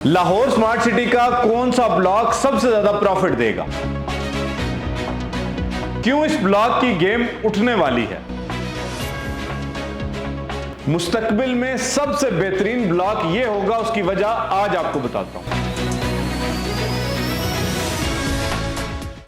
Lahore smart city का कौन सा ब्लॉक सबसे ज्यादा प्रॉफिट देगा? क्यों इस ब्लॉक की गेम उठने वाली है? मुस्तकबिल में सबसे बेहतरीन ब्लॉक यह होगा, उसकी वजह आज आपको बताता हूं।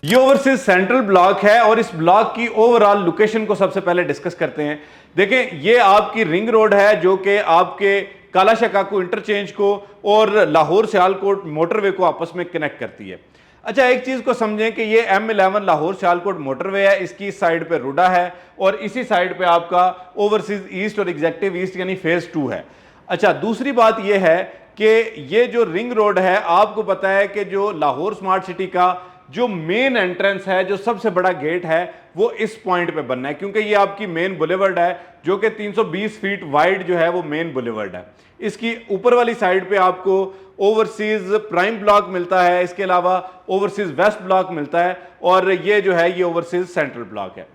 ये ओवरसीज सेंट्रल ब्लॉक है और इस ब्लॉक की ओवरऑल लोकेशन को सबसे पहले डिस्कस करते हैं। देखें, ये आपकी रिंग रोड है जो कि आपके काला शकाकू इंटरचेंज को और लाहौर सियालकोट मोटरवे को आपस में कनेक्ट करती है। अच्छा, एक चीज को समझें कि ये M11 लाहौर सियालकोट मोटरवे है, इसकी इस साइड पे रुडा है और इसी साइड पे आपका ओवरसीज ईस्ट और एग्जेक्टिव ईस्ट यानी फेज 2 है। अच्छा, दूसरी बात यह है कि ये जो रिंग रोड है, आपको पता है कि जो लाहौर स्मार्ट सिटी का जो मेन एंट्रेंस है, जो सबसे बड़ा गेट है, वो इस पॉइंट पे बनना है, क्योंकि ये आपकी मेन बुलेवर्ड है जो कि 320 फीट वाइड जो है वो मेन बुलेवर्ड है। इसकी ऊपर वाली साइड पे आपको ओवरसीज प्राइम ब्लॉक मिलता है, इसके अलावा ओवरसीज वेस्ट ब्लॉक मिलता है और ये जो है ये ओवरसीज सेंट्रल ब्लॉक है।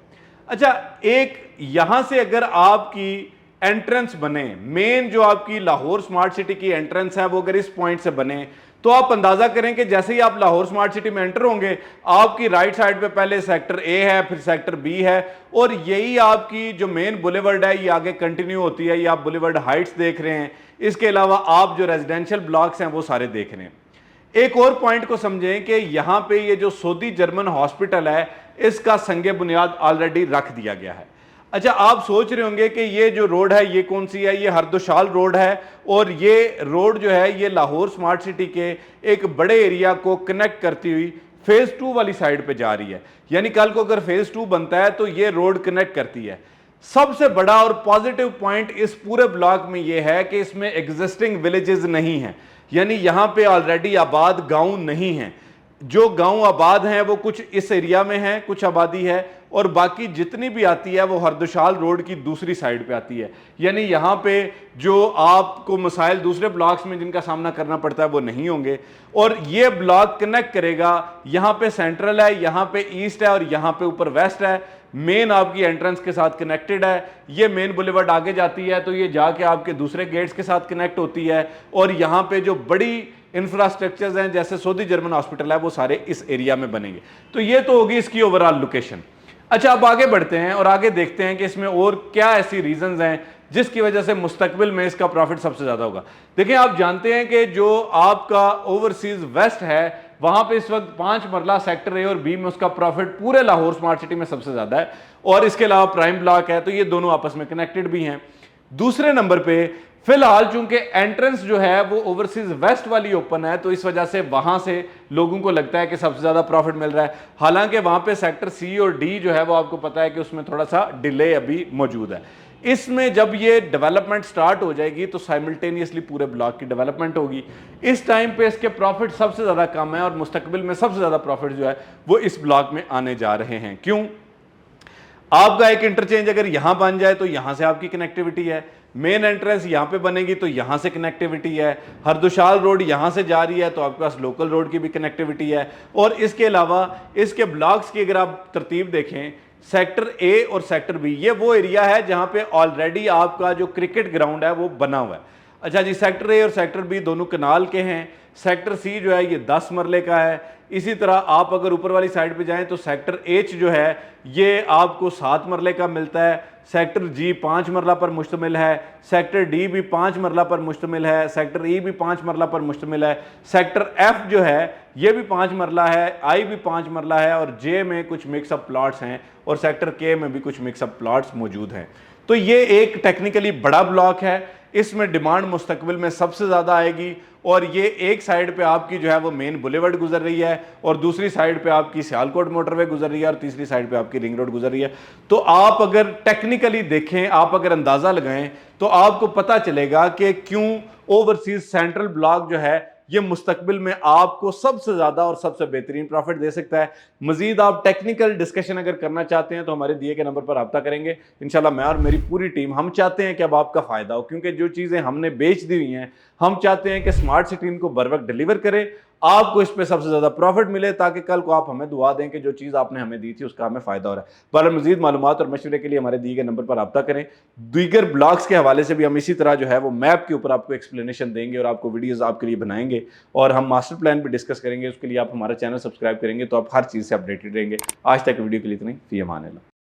अच्छा, एक यहां से अगर आपकी एंट्रेंस बने, मेन जो आपकी लाहौर स्मार्ट सिटी की एंट्रेंस है वो अगर इस पॉइंट से बने, तो आप अंदाजा करें कि जैसे ही आप लाहौर स्मार्ट सिटी में एंटर होंगे, आपकी राइट साइड पे पहले सेक्टर ए है, फिर सेक्टर बी है और यही आपकी जो मेन बुलेवर्ड है ये आगे कंटिन्यू होती है। ये आप बुलेवर्ड हाइट्स देख रहे हैं, इसके अलावा आप जो रेजिडेंशियल ब्लॉक्स हैं वो सारे देख रहे हैं। एक और पॉइंट को समझें कि यहां पे ये जो सऊदी जर्मन हॉस्पिटल है, इसका संगे बुनियाद ऑलरेडी रख दिया गया है। अच्छा, आप सोच रहे होंगे कि ये जो रोड है ये कौन सी है? ये हरदोशाल रोड है और ये रोड जो है ये लाहौर स्मार्ट सिटी के एक बड़े एरिया को कनेक्ट करती हुई फेज 2 वाली साइड पे जा रही है। यानी कल को अगर फेज 2 बनता है तो ये रोड कनेक्ट करती है। सबसे बड़ा और पॉजिटिव पॉइंट इस पूरे ब्लॉक में ये है कि इसमें एग्जिस्टिंग विलेजेस नहीं है, यानी यहां पे ऑलरेडी आबाद गांव नहीं है। जो गांव आबाद हैं वो कुछ इस एरिया में हैं, कुछ आबादी है और बाकी जितनी भी आती है वो हरदोशाल रोड की दूसरी साइड पे आती है। यानी यहां पे जो आपको मसाइल दूसरे ब्लॉक्स में जिनका सामना करना पड़ता है वो नहीं होंगे। और ये ब्लॉक कनेक्ट करेगा, यहां पे सेंट्रल है, यहां पे ईस्ट है और यहां पे ऊपर वेस्ट है। मेन आपकी एंट्रेंस के साथ कनेक्टेड है। ये मेन बुलेवर्ड आगे जाती है तो ये जाके आपके दूसरे गेट्स के साथ कनेक्ट होती है और यहां पे जो बड़ी इंफ्रास्ट्रक्चर्स हैं जैसे सऊदी जर्मन हॉस्पिटल है वो सारे इस एरिया में बनेंगे। तो ये तो होगी इसकी ओवरऑल लोकेशन। अच्छा, अब आगे बढ़ते हैं और आगे देखते हैं कि इसमें और क्या ऐसी रीजंस हैं जिसकी वजह से मुस्तकबिल में इसका प्रॉफिट सबसे ज्यादा होगा। देखिए, आप जानते हैं कि जो आपका ओवरसीज वेस्ट है वहां पे इस वक्त 5 मरला सेक्टर ए और बी में उसका प्रॉफिट पूरे लाहौर स्मार्ट सिटी में सबसे ज्यादा है और इसके अलावा प्राइम ब्लॉक है, तो ये दोनों आपस में कनेक्टेड भी हैं। दूसरे नंबर पे फिलहाल चूंकि एंट्रेंस जो है वो ओवरसीज वेस्ट वाली ओपन है, तो इस वजह से वहां से लोगों को लगता है कि सबसे ज्यादा प्रॉफिट मिल रहा है। हालांकि वहां पे सेक्टर सी और डी जो है वो आपको पता है कि उसमें थोड़ा सा डिले अभी मौजूद है। इसमें जब ये डेवलपमेंट स्टार्ट हो जाएगी तो साइमल्टेनियसली पूरे ब्लॉक की डेवलपमेंट होगी। इस टाइम पे इसके प्रॉफिट सबसे ज्यादा कम है और मुस्तकबिल में सबसे ज्यादा प्रॉफिट जो है वो इस ब्लॉक में आने जा रहे हैं। क्यों? आपका एक इंटरचेंज अगर यहां बन जाए तो यहां से आपकी कनेक्टिविटी है, मेन एंट्रेंस यहां पे बनेगी तो यहां से कनेक्टिविटी है, हरदोशाल रोड यहां से जा रही है तो आपके पास लोकल रोड की भी कनेक्टिविटी है। और इसके अलावा इसके ब्लॉक्स की अगर आप तरतीब देखें, सेक्टर ए और सेक्टर बी ये वो एरिया है जहां पे ऑलरेडी आपका जो क्रिकेट ग्राउंड है वो बना हुआ है। अच्छा जी, सेक्टर ए और सेक्टर बी दोनों कनाल के हैं। सेक्टर सी जो है ये 10 मरले का है। इसी तरह आप अगर ऊपर वाली साइड पे जाएं तो सेक्टर एच जो है ये आपको 7 मरले का मिलता है। सेक्टर जी 5 मरला पर मुश्तमिल है, सेक्टर डी भी 5 मरला पर मुश्तमिल है, सेक्टर ई भी 5 मरला पर मुश्तमिल है, सेक्टर एफ जो है ये भी 5 मरला है, आई भी 5 मरला है और जे में कुछ मिक्सअप प्लॉट्स हैं और सेक्टर के में भी कुछ मिक्सअप प्लॉट्स मौजूद हैं। तो ये एक टेक्निकली बड़ा ब्लॉक है, इसमें डिमांड मुस्तकबिल में सबसे ज्यादा आएगी और ये एक साइड पे आपकी जो है वो मेन बुलेवर्ड गुजर रही है और दूसरी साइड पे आपकी सियालकोट मोटरवे गुजर रही है और तीसरी साइड पे आपकी रिंग रोड गुजर रही है। तो आप अगर टेक्निकली देखें, आप अगर अंदाजा लगाएं तो आपको पता चलेगा कि क्यों ओवरसीज सेंट्रल ब्लॉक जो है ये मुस्तकबिल में आपको सबसे ज्यादा और सबसे बेहतरीन प्रॉफिट दे सकता है। मजीद आप टेक्निकल डिस्कशन अगर करना चाहते हैं तो हमारे दिए गए नंबर पर रब्ता करेंगे। इंशाल्लाह मैं और मेरी पूरी टीम हम चाहते हैं कि अब आपका फायदा हो, क्योंकि जो चीजें हमने बेच दी हुई हैं हम चाहते हैं कि स्मार्ट सिटी इनको बर वक्त डिलीवर करे आपको इस पे सबसे ज्यादा प्रॉफिट मिले, ताकि कल को आप हमें दुआ दें कि जो चीज आपने हमें दी थी उसका हमें फायदा हो रहा है। पर मजीद मालूमात और मशवरे के लिए हमारे दिए गए नंबर पर रब्ता करें। दीगर ब्लॉग्स के हवाले से भी हम इसी तरह जो है वो मैप के ऊपर आपको एक्सप्लेनेशन देंगे और आपको वीडियोस आपके लिए बनाएंगे, और हम मास्टर प्लान भी डिस्कस करेंगे। उसके लिए आप हमारा चैनल सब्सक्राइब करेंगे तो आप हर चीज़ से अपडेटेड रहेंगे। आज तक वीडियो के लिए इतना ही। फी अमान अल्लाह।